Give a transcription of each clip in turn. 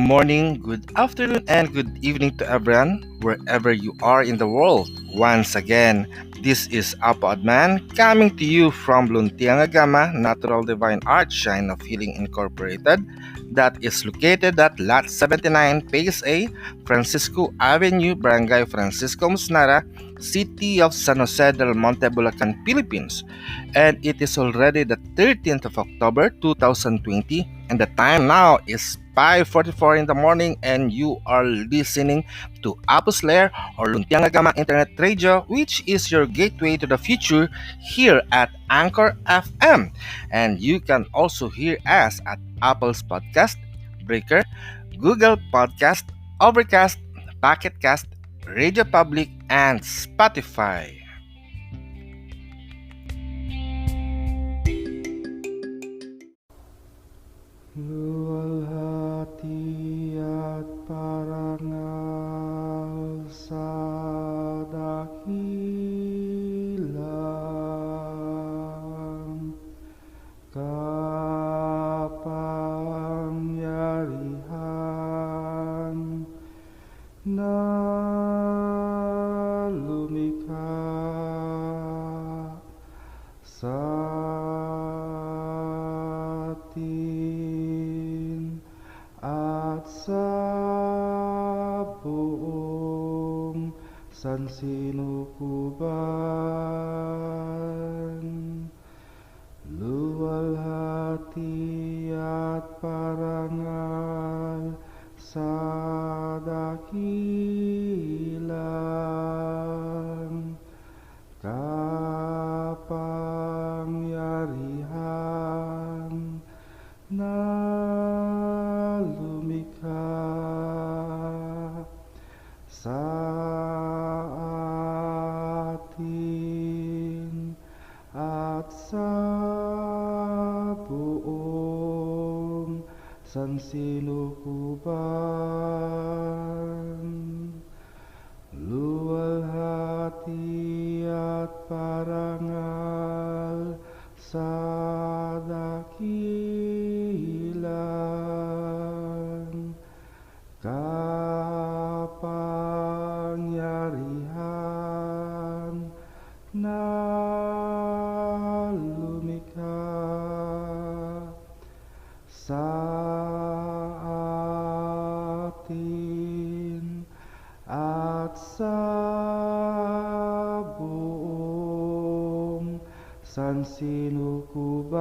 morning, good afternoon, and good evening to everyone, wherever you are in the world. Once again, this is Apo Adman coming to you from Luntiang Aghama, Natural Divine Art Shine of Healing Incorporated, that is located at Lot 79, Phase A, Francisco Avenue, Barangay Francisco Musnara, City of San Jose del Monte, Bulacan, Philippines. And it is already the 13th of October 2020, and the time now is 5:44 in the morning, and you are listening to Apus Lair or Luntiang Aghama Internet Radio, which is your gateway to the future here at Anchor FM. And you can also hear us at Apple's Podcast, Breaker, Google Podcast, Overcast, Pocket Cast, Radio Public, and Spotify. Luwalhati at parangal sa dakilang kapangyarihan na lumikha sa atin at sa buong sansinukuban. Luwalhati at parangal sa dakilang kapangyarihan na lumikha sa atin at sa buong sansinukuban. Luwalhati at parangal sa dakilang kapangyarihan na lumikha sa atin at sa buong sansinukuban.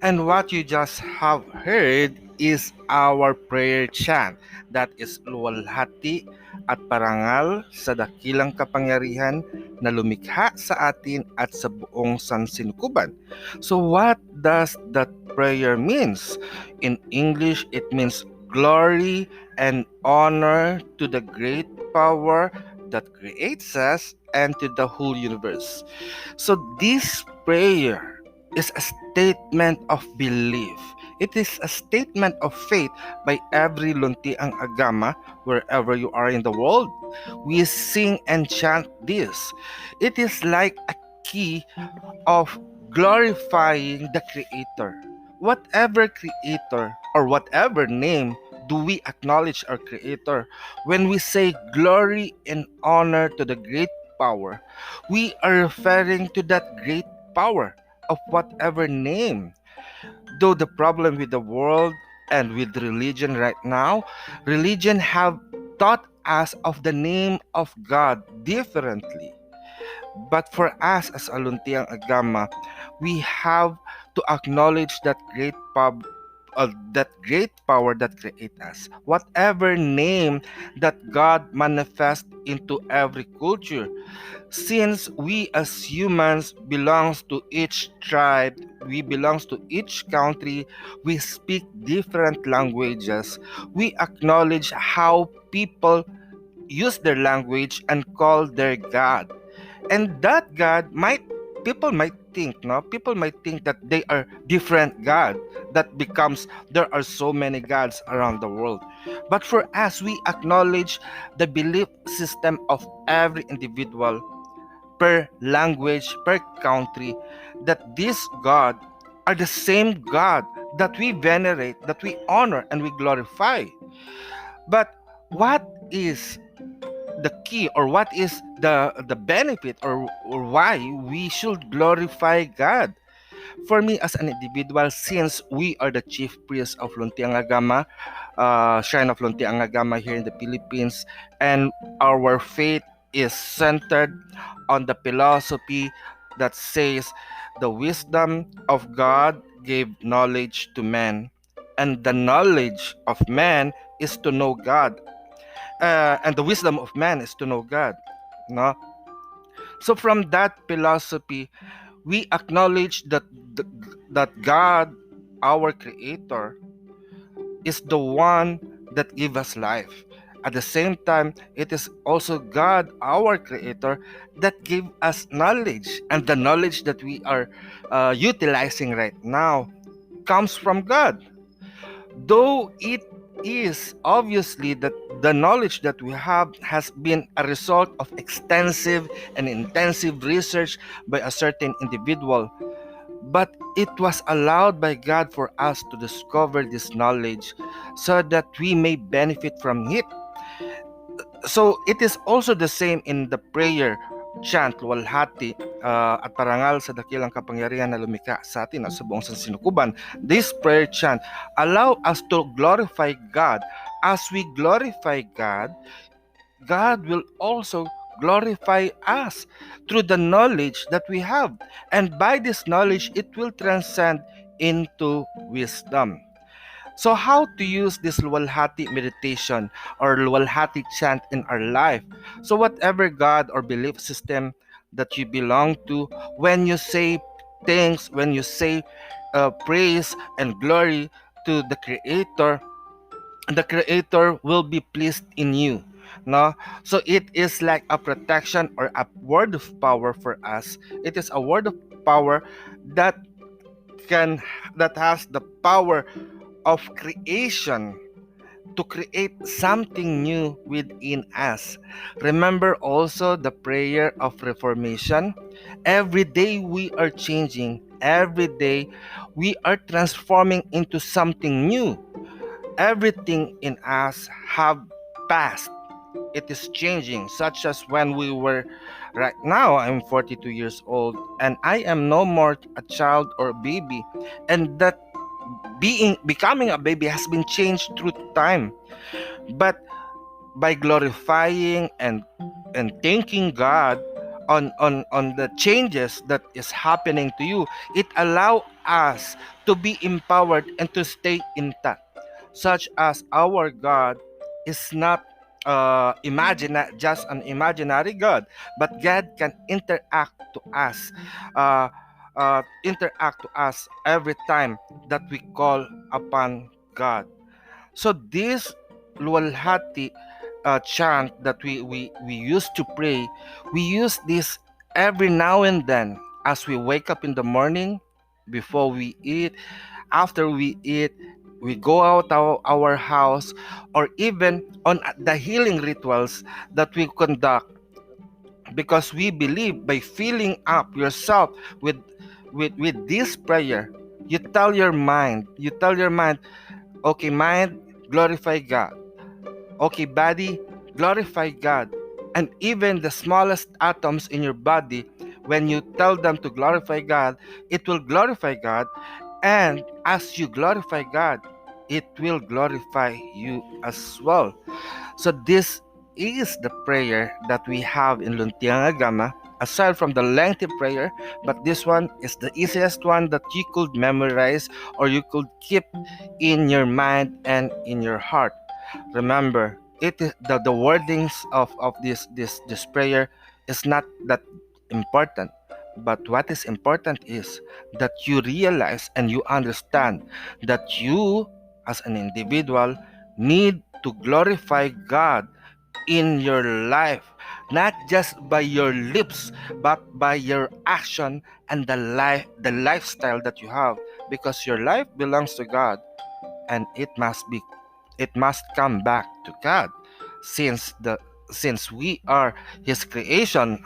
And what you just have heard is our prayer chant. That is Luwalhati at parangal sa dakilang kapangyarihan na lumikha sa atin at sa buong sansinukuban. So what does that prayer means? In English, it means glory and honor to the great power that creates us and to the whole universe. So this prayer is a statement of belief. It is a statement of faith by every Luntiang Aghama wherever you are in the world. We sing and chant this. It is like a key of glorifying the Creator. Whatever Creator or whatever name do we acknowledge our Creator, when we say glory and honor to the great power, we are referring to that great power of whatever name. Though the problem with the world and with religion right now, religion have taught us of the name of God differently. But for us as a Luntiang Aghama, we have to acknowledge that great power that create us. Whatever name that God manifests into every culture, since we as humans belongs to each tribe, we belongs to each country, we speak different languages, we acknowledge how people use their language and call their God. And that God might people might think, no, people might think that they are different god, that becomes there are so many gods around the world. But for us, we acknowledge the belief system of every individual, per language, per country, that this god are the same god that we venerate, that we honor, and we glorify. But what is the key, or what is the benefit, or why we should glorify God? For me as an individual, since we are the chief priest of Luntiang Aghama, Shrine of Luntiang Aghama here in the Philippines, and our faith is centered on the philosophy that says the wisdom of God gave knowledge to man, and the knowledge of man is to know God, and the wisdom of man is to know God. No? So from that philosophy, we acknowledge that that God, our Creator, is the one that gives us life. At the same time, it is also God, our Creator, that gave us knowledge, and the knowledge that we are utilizing right now comes from God. Though it is obviously that the knowledge that we have has been a result of extensive and intensive research by a certain individual, but it was allowed by God for us to discover this knowledge so that we may benefit from it. So it is also the same in the prayer chant, Luwalhati, at parangal sa dakilang kapangyarihan na lumikha sa atin at sa buong sansinukuban. This prayer chant allow us to glorify God. As we glorify God, God will also glorify us through the knowledge that we have. And by this knowledge, it will transcend into wisdom. So, how to use this Luwalhati meditation or Luwalhati chant in our life? So, whatever God or belief system that you belong to, when you say things, when you say praise and glory to the Creator will be pleased in you. No, so it is like a protection or a word of power for us. It is a word of power that can that has the power of creation, to create something new within us. Remember also the prayer of reformation. Every day we are changing, every day we are transforming into something new. Everything in us have passed, it is changing, such as when we were right now. I'm 42 years old and I am no more a child or baby, and that being becoming a baby has been changed through time. But by glorifying and thanking God on the changes that is happening to you, it allow us to be empowered and to stay intact, such as our God is not just an imaginary God, but God can uh, interact to us every time that we call upon God. So this Luwalhati chant that we used to pray, we use this every now and then as we wake up in the morning, before we eat, after we eat, we go out our house, or even on the healing rituals that we conduct, because we believe by filling up yourself with this prayer, you tell your mind, okay, mind, glorify God. Okay, body, glorify God. And even the smallest atoms in your body, when you tell them to glorify God, it will glorify God. And as you glorify God, it will glorify you as well. So this is the prayer that we have in Luntiang Aghama, aside from the lengthy prayer, but this one is the easiest one that you could memorize or you could keep in your mind and in your heart. Remember, it is the wordings of this prayer is not that important. But what is important is that you realize and you understand that you as an individual need to glorify God in your life, not just by your lips, but by your action and the lifestyle that you have, because your life belongs to God, and it must come back to God, since the since we are his creation,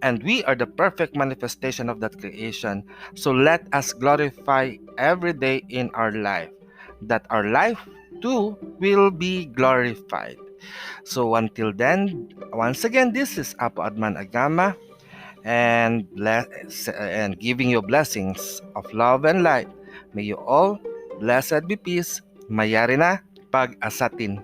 and we are the perfect manifestation of that creation. So let us glorify every day in our life, that our life too will be glorified. So until then, once again, this is Apo Adman Agama, and giving you blessings of love and light. May you all blessed be peace. Mayari na pag-asatin.